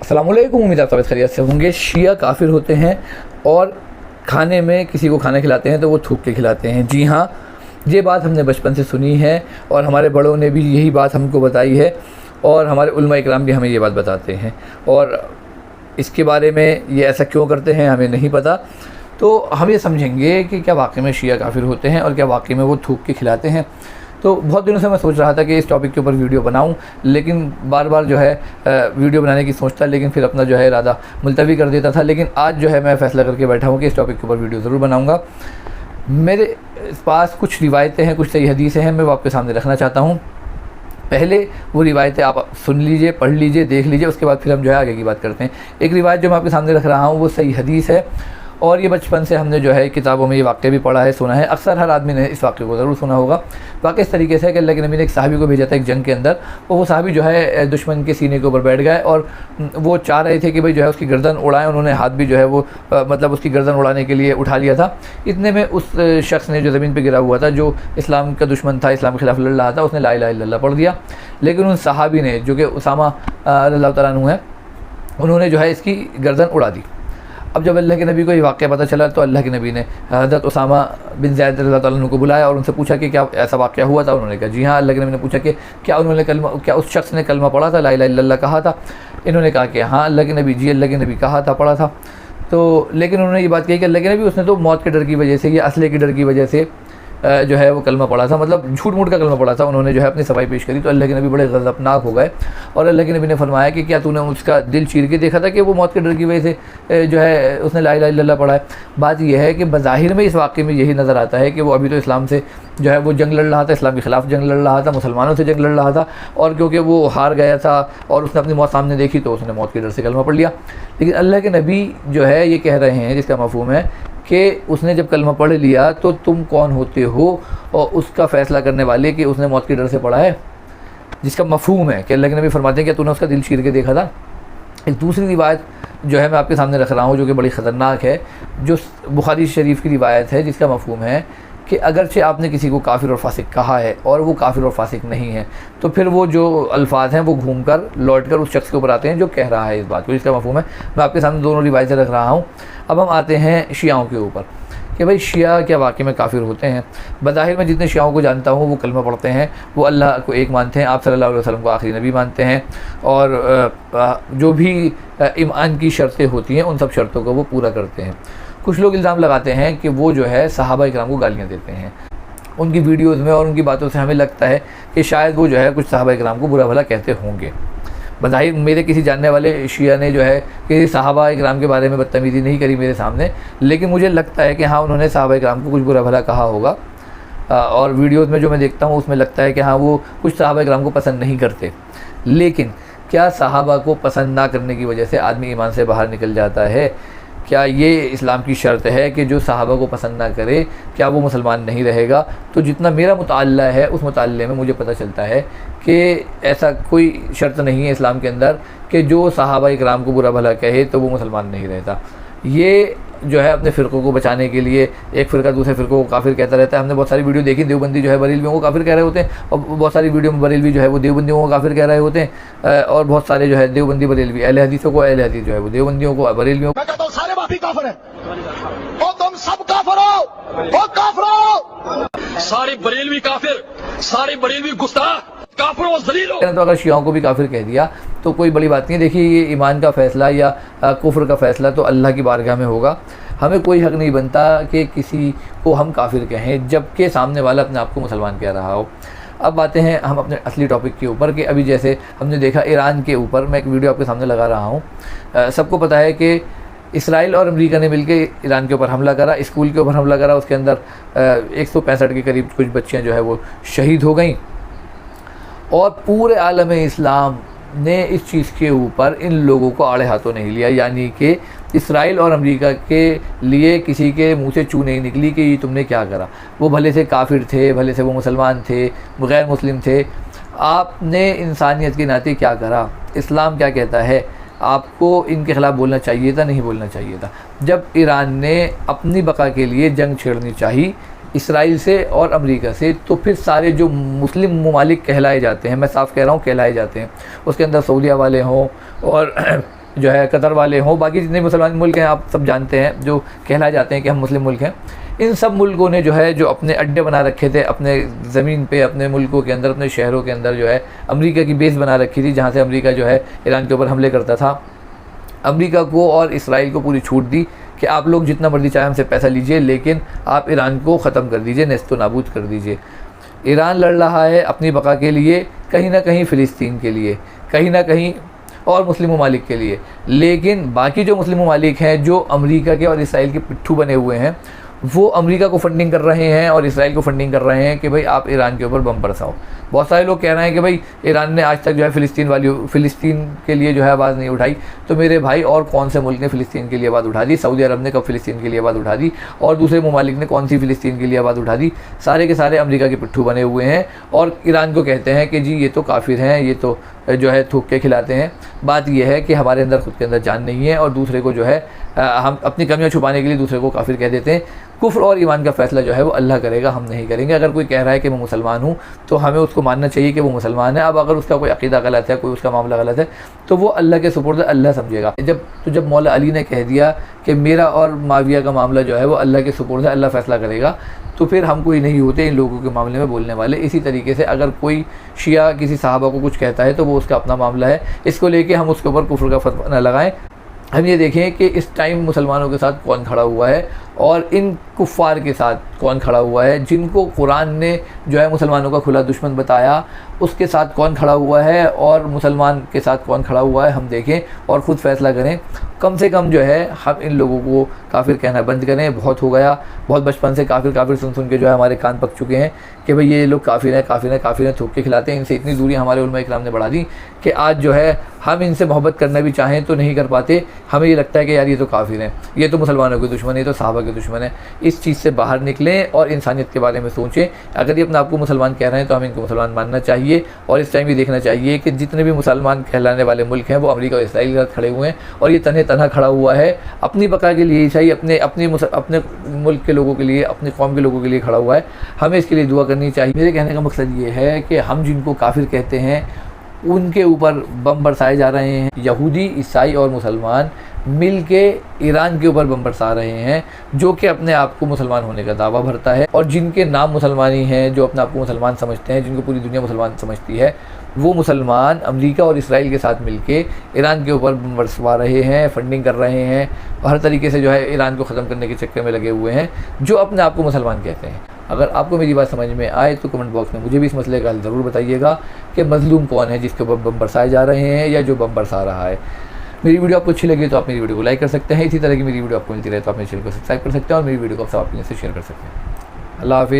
السلام علیکم، امید آپ خیریت سے ہوں گے۔ شیعہ کافر ہوتے ہیں اور کھانے میں کسی کو کھانا کھلاتے ہیں تو وہ تھوک کے کھلاتے ہیں۔ جی ہاں، یہ بات ہم نے بچپن سے سنی ہے اور ہمارے بڑوں نے بھی یہی بات ہم کو بتائی ہے اور ہمارے علماء اکرام بھی ہمیں یہ بات بتاتے ہیں، اور اس کے بارے میں یہ ایسا کیوں کرتے ہیں ہمیں نہیں پتہ۔ تو ہم یہ سمجھیں گے کہ کیا واقعی میں شیعہ کافر ہوتے ہیں اور کیا واقعی میں وہ تھوک کے کھلاتے ہیں۔ تو بہت دنوں سے میں سوچ رہا تھا کہ اس ٹاپک کے اوپر ویڈیو بناؤں، لیکن بار بار جو ہے ویڈیو بنانے کی سوچتا، لیکن پھر اپنا جو ہے ارادہ ملتوی کر دیتا تھا۔ لیکن آج جو ہے میں فیصلہ کر کے بیٹھا ہوں کہ اس ٹاپک کے اوپر ویڈیو ضرور بناؤں گا۔ میرے پاس کچھ روایتیں ہیں، کچھ صحیح حدیثیں ہیں، میں وہ آپ کے سامنے رکھنا چاہتا ہوں۔ پہلے وہ روایتیں آپ سن لیجئے، پڑھ لیجئے، دیکھ لیجئے، اس کے بعد پھر ہم جو ہے آگے کی بات کرتے ہیں۔ ایک روایت جو میں آپ کے سامنے رکھ رہا ہوں وہ صحیح حدیث ہے، اور یہ بچپن سے ہم نے جو ہے کتابوں میں یہ واقعہ بھی پڑھا ہے، سنا ہے۔ اکثر ہر آدمی نے اس واقعے کو ضرور سنا ہوگا۔ واقعہ اس طریقے سے ہے کہ اللہ کے نبی نے ایک صحابی کو بھیجا تھا ایک جنگ کے اندر، اور وہ صحابی جو ہے دشمن کے سینے کے اوپر بیٹھ گئے اور وہ چاہ رہے تھے کہ بھئی جو ہے اس کی گردن اڑائیں۔ انہوں نے ہاتھ بھی جو ہے وہ مطلب اس کی گردن اڑانے کے لیے اٹھا لیا تھا۔ اتنے میں اس شخص نے جو زمین پہ گرا ہوا تھا، جو اسلام کا دشمن تھا، اسلام کے خلاف لڑ رہا تھا، اس نے لا الہ الا اللہ پڑھ دیا۔ لیکن ان صحابی نے، جو کہ اسامہ رضی اللہ تعالیٰ عنہ ہے، انہوں نے جو ہے اس کی گردن اڑا دی۔ اب جب اللہ کے نبی کو یہ واقعہ پتہ چلا تو اللہ کے نبی نے حضرت اسامہ بن زید رضی اللہ تعالیٰ عنہ کو بلایا اور ان سے پوچھا کہ کیا ایسا واقعہ ہوا تھا۔ انہوں نے کہا جی ہاں۔ اللہ کے نبی نے پوچھا کہ کیا اس شخص نے کلمہ پڑھا تھا، لا الہ الا اللہ کہا تھا؟ انہوں نے کہا کہ ہاں۔ اللہ کے نبی، جی اللہ کے نبی کہا تھا، پڑھا تھا۔ تو لیکن انہوں نے یہ بات کہی کہ اللہ کے نبی، اس نے تو موت کے ڈر کی وجہ سے یا اسلحے کے ڈر کی وجہ سے جو ہے وہ کلمہ پڑھا تھا، مطلب جھوٹ موٹ کا کلمہ پڑھا تھا۔ انہوں نے جو ہے اپنی صفائی پیش کری تو اللہ کے نبی بڑے غضبناک ہو گئے، اور اللہ کے نبی نے فرمایا کہ کیا تو نے اس کا دل چیر کے دیکھا تھا کہ وہ موت کے ڈر کی وجہ سے جو ہے اس نے لا الہ الا اللہ پڑھا ہے؟ بات یہ ہے کہ بظاہر میں اس واقعے میں یہی نظر آتا ہے کہ وہ ابھی تو اسلام سے جو ہے وہ جنگ لڑ رہا تھا، اسلام کے خلاف جنگ لڑ رہا تھا، مسلمانوں سے جنگ لڑ رہا تھا، اور کیونکہ وہ ہار گیا تھا اور اس نے اپنی موت سامنے دیکھی تو اس نے موت کے ڈر سے کلمہ پڑھ لیا۔ لیکن اللہ کے نبی جو ہے یہ کہہ رہے ہیں، جس کا مفہوم ہے کہ اس نے جب کلمہ پڑھ لیا تو تم کون ہوتے ہو اور اس کا فیصلہ کرنے والے کہ اس نے موت کے ڈر سے پڑھا ہے، جس کا مفہوم ہے کہ اللہ کے نبی فرماتے ہیں کہ تو نے اس کا دل چیر کے دیکھا تھا۔ ایک دوسری روایت جو ہے میں آپ کے سامنے رکھ رہا ہوں، جو کہ بڑی خطرناک ہے، جو بخاری شریف کی روایت ہے، جس کا مفہوم ہے کہ اگرچہ آپ نے کسی کو کافر اور فاسق کہا ہے اور وہ کافر اور فاسق نہیں ہے، تو پھر وہ جو الفاظ ہیں وہ گھوم کر لوٹ کر اس شخص کے اوپر آتے ہیں جو کہہ رہا ہے اس بات کو، جس کا مفہوم ہے۔ میں آپ کے سامنے دونوں روایتیں رکھ رہا ہوں۔ اب ہم آتے ہیں شیعوں کے اوپر کہ بھئی شیعہ کیا واقعی میں کافر ہوتے ہیں؟ بظاہر میں جتنے شیعوں کو جانتا ہوں وہ کلمہ پڑھتے ہیں، وہ اللہ کو ایک مانتے ہیں، آپ صلی اللہ علیہ وسلم کو آخری نبی مانتے ہیں، اور جو بھی ایمان کی شرطیں ہوتی ہیں ان سب شرطوں کو وہ پورا کرتے ہیں۔ کچھ لوگ الزام لگاتے ہیں کہ وہ جو ہے صحابہ اکرام کو گالیاں دیتے ہیں۔ ان کی ویڈیوز میں اور ان کی باتوں سے ہمیں لگتا ہے کہ شاید وہ جو ہے کچھ صحابہ اکرام کو برا بھلا کہتے ہوں گے۔ بظاہر میرے کسی جاننے والے شیعہ نے جو ہے کہ صحابہ اکرام کے بارے میں بدتمیزی نہیں کری میرے سامنے، لیکن مجھے لگتا ہے کہ ہاں انہوں نے صحابہ اکرام کو کچھ برا بھلا کہا ہوگا، اور ویڈیوز میں جو میں دیکھتا ہوں اس میں لگتا ہے کہ ہاں وہ کچھ صحابہ اکرام کو پسند نہیں کرتے۔ لیکن کیا صحابہ کو پسند نہ کرنے کی وجہ سے آدمی ایمان سے باہر نکل جاتا ہے؟ کیا یہ اسلام کی شرط ہے کہ جو صحابہ کو پسند نہ کرے کیا وہ مسلمان نہیں رہے گا؟ تو جتنا میرا مطالعہ ہے اس مطالعے میں مجھے پتہ چلتا ہے کہ ایسا کوئی شرط نہیں ہے اسلام کے اندر کہ جو صحابہ اکرام کو برا بھلا کہے تو وہ مسلمان نہیں رہتا۔ یہ جو ہے اپنے فرقوں کو بچانے کے لیے ایک فرقہ دوسرے فرقوں کو کافر کہتا رہتا ہے۔ ہم نے بہت ساری ویڈیو دیکھی، دیوبندی جو ہے بریلویوں کو کافر کہہ رہے ہوتے ہیں، اور بہت ساری ویڈیو میں بریلوی جو ہے وہ دیوبندیوں کو کافر کہہ رہے ہوتے ہیں، اور بہت سارے جو ہے دیوبندی بریلوی اہل حدیثوں کو، اہل حدیث جو ہے وہ دیوبندیوں کو، بریلویوں کو۔ میں کہتا ہوں سارے باپی کافر ہیں، اور تم سب کافر ہو، وہ کافر ہو، سارے بریلوی کافر، سارے بریلوی گستاخ، کافر و ذلیل ہو۔ تو اگر شیعوں کو بھی کافر کہہ دیا تو کوئی بڑی بات نہیں۔ دیکھیے یہ ایمان کا فیصلہ یا کفر کا فیصلہ تو اللہ کی بارگاہ میں ہوگا۔ ہمیں کوئی حق نہیں بنتا کہ کسی کو ہم کافر کہیں جبکہ سامنے والا اپنے آپ کو مسلمان کہہ رہا ہو۔ اب آتے ہیں ہم اپنے اصلی ٹاپک کے اوپر کہ ابھی جیسے ہم نے دیکھا ایران کے اوپر، میں ایک ویڈیو آپ کے سامنے لگا رہا ہوں۔ سب کو پتہ ہے کہ اسرائیل اور امریکہ نے مل کے ایران کے اوپر حملہ کرا، اسکول کے اوپر حملہ کرا، اس کے اندر 165 کے قریب کچھ بچیاں جو ہے وہ شہید ہو گئیں، اور پورے عالم اسلام نے اس چیز کے اوپر ان لوگوں کو آڑے ہاتھوں نہیں لیا، یعنی کہ اسرائیل اور امریکہ کے لیے کسی کے منہ سے چو نہیں نکلی کہ یہ تم نے کیا کرا۔ وہ بھلے سے کافر تھے، بھلے سے وہ مسلمان تھے، غیر مسلم تھے، آپ نے انسانیت کے ناطے کیا کرا؟ اسلام کیا کہتا ہے؟ آپ کو ان کے خلاف بولنا چاہیے تھا، نہیں بولنا چاہیے تھا۔ جب ایران نے اپنی بقا کے لیے جنگ چھیڑنی چاہی اسرائیل سے اور امریکہ سے، تو پھر سارے جو مسلم ممالک کہلائے جاتے ہیں، میں صاف کہہ رہا ہوں کہلائے جاتے ہیں، اس کے اندر سعودیہ والے ہوں اور جو ہے قطر والے ہوں، باقی جتنے مسلمان ملک ہیں آپ سب جانتے ہیں جو کہلائے جاتے ہیں کہ ہم مسلم ملک ہیں، ان سب ملکوں نے جو ہے جو اپنے اڈے بنا رکھے تھے اپنے زمین پہ، اپنے ملکوں کے اندر، اپنے شہروں کے اندر جو ہے امریکہ کی بیس بنا رکھی تھی، جہاں سے امریکہ جو ہے ایران کے اوپر حملے کرتا تھا، امریکہ کو اور اسرائیل کو پوری چھوٹ دی کہ آپ لوگ جتنا مرضی چاہے ہم سے پیسہ لیجئے، لیکن آپ ایران کو ختم کر دیجئے، نیست و نابود کر دیجئے۔ ایران لڑ رہا ہے اپنی بقا کے لیے، کہیں نہ کہیں فلسطین کے لیے، کہیں نہ کہیں اور مسلم ممالک کے لیے، لیکن باقی جو مسلم ممالک ہیں جو امریکہ کے اور اسرائیل کے پٹھو بنے ہوئے ہیں، وہ امریکہ کو فنڈنگ کر رہے ہیں اور اسرائیل کو فنڈنگ کر رہے ہیں کہ بھئی آپ ایران کے اوپر بم برساؤ۔ بہت سارے لوگ کہہ رہے ہیں کہ بھئی ایران نے آج تک جو ہے فلسطین کے لیے جو ہے آواز نہیں اٹھائی، تو میرے بھائی اور کون سے ملک نے فلسطین کے لیے آواز اٹھا دی؟ سعودی عرب نے کب فلسطین کے لیے آواز اٹھا دی؟ اور دوسرے ممالک نے کون سی فلسطین کے لیے آواز اٹھا دی؟ سارے کے سارے امریکہ کے پٹھو بنے ہوئے ہیں اور ایران کو کہتے ہیں کہ جی یہ تو کافر ہیں، یہ تو جو ہے تھوک کے کھلاتے ہیں۔ بات یہ ہے کہ ہمارے اندر خود کے اندر جان نہیں ہے اور دوسرے کو جو ہے ہم اپنی کمیاں چھپانے کے لیے دوسرے کو کافر کہہ دیتے ہیں۔ کفر اور ایمان کا فیصلہ جو ہے وہ اللہ کرے گا، ہم نہیں کریں گے۔ اگر کوئی کہہ رہا ہے کہ میں مسلمان ہوں تو ہمیں اس کو ماننا چاہیے کہ وہ مسلمان ہے۔ اب اگر اس کا کوئی عقیدہ غلط ہے، کوئی اس کا معاملہ غلط ہے، تو وہ اللہ کے سپرد اللہ سمجھے گا۔ جب مولا علی نے کہہ دیا کہ میرا اور معاویہ کا معاملہ جو ہے وہ اللہ کے سپرد ہے، اللہ فیصلہ کرے گا، تو پھر ہم کوئی نہیں ہوتے ان لوگوں کے معاملے میں بولنے والے۔ اسی طریقے سے اگر کوئی شیعہ کسی صحابہ کو کچھ کہتا ہے تو وہ اس کا اپنا معاملہ ہے، اس کو لے کے ہم اس کے اوپر کفر کا فتویٰ نہ لگائیں۔ ہم یہ دیکھیں کہ اس ٹائم مسلمانوں کے ساتھ کون کھڑا ہوا ہے اور ان کفار کے ساتھ کون کھڑا ہوا ہے، جن کو قرآن نے جو ہے مسلمانوں کا کھلا دشمن بتایا، اس کے ساتھ کون کھڑا ہوا ہے اور مسلمان کے ساتھ کون کھڑا ہوا ہے، ہم دیکھیں اور خود فیصلہ کریں۔ کم سے کم جو ہے ہم ان لوگوں کو کافر کہنا بند کریں، بہت ہو گیا۔ بہت بچپن سے کافر سن کے جو ہے ہمارے کان پک چکے ہیں کہ بھئی یہ لوگ کافر ہیں تھوک کے کھلاتے ہیں۔ ان سے اتنی دوری ہمارے علماء اکرام نے بڑھا دی کہ آج جو ہے ہم ان سے محبت کرنا بھی چاہیں تو نہیں کر پاتے۔ ہمیں یہ لگتا ہے کہ یار یہ تو کافر ہیں، یہ تو مسلمانوں کے دشمن ہیں، یہ تو صحابہ کے دشمن ہیں۔ اس چیز سے باہر نکلیں اور انسانیت کے بارے میں سوچیں۔ اگر یہ اپنے آپ کو مسلمان کہہ رہے ہیں تو ہمیں ان کو مسلمان ماننا چاہیے اور اس ٹائم یہ دیکھنا چاہیے کہ جتنے بھی مسلمان کہلانے والے ملک ہیں وہ امریکہ اور اسرائیل کے ساتھ کھڑے ہوئے ہیں اور یہ تنہا کھڑا ہوا ہے اپنی بقا کے لیے، چاہیے اپنے ملک کے لوگوں کے لیے، اپنی قوم کے لوگوں کے لیے کھڑا ہوا ہے۔ ہمیں اس کے لیے دعا کرنی چاہیے۔ میرے کہنے کا مقصد یہ ہے کہ ہم جن کو کافر کہتے ہیں ان کے اوپر بم برسائے جا رہے ہیں۔ یہودی، عیسائی اور مسلمان مل کے ایران کے اوپر بم برسا رہے ہیں، جو کہ اپنے آپ کو مسلمان ہونے کا دعویٰ بھرتا ہے، اور جن کے نام مسلمانی ہیں، جو اپنے آپ کو مسلمان سمجھتے ہیں، جن کو پوری دنیا مسلمان سمجھتی ہے، وہ مسلمان امریکہ اور اسرائیل کے ساتھ مل کے ایران کے اوپر بم برسوا رہے ہیں، فنڈنگ کر رہے ہیں، ہر طریقے سے جو ہے ایران کو ختم کرنے کے چکر میں لگے ہوئے ہیں، جو اپنے آپ کو مسلمان کہتے ہیں۔ اگر آپ کو میری بات سمجھ میں آئے تو کمنٹ باکس میں مجھے بھی اس مسئلے کا حل ضرور بتائیے گا کہ مظلوم کون ہے جس کے اوپر بم برسائے جا رہے ہیں یا جو بم برسا رہا ہے۔ میری ویڈیو آپ کو اچھی لگی تو آپ میری ویڈیو کو لائک کر سکتے ہیں، اسی طرح کی میری ویڈیو آپ کو ملتی رہے تو آپ میرے چینل کو سبسکرائب کر سکتے ہیں اور میری ویڈیو کو آپ اپنے سے شیئر کر سکتے ہیں۔ اللہ حافظ۔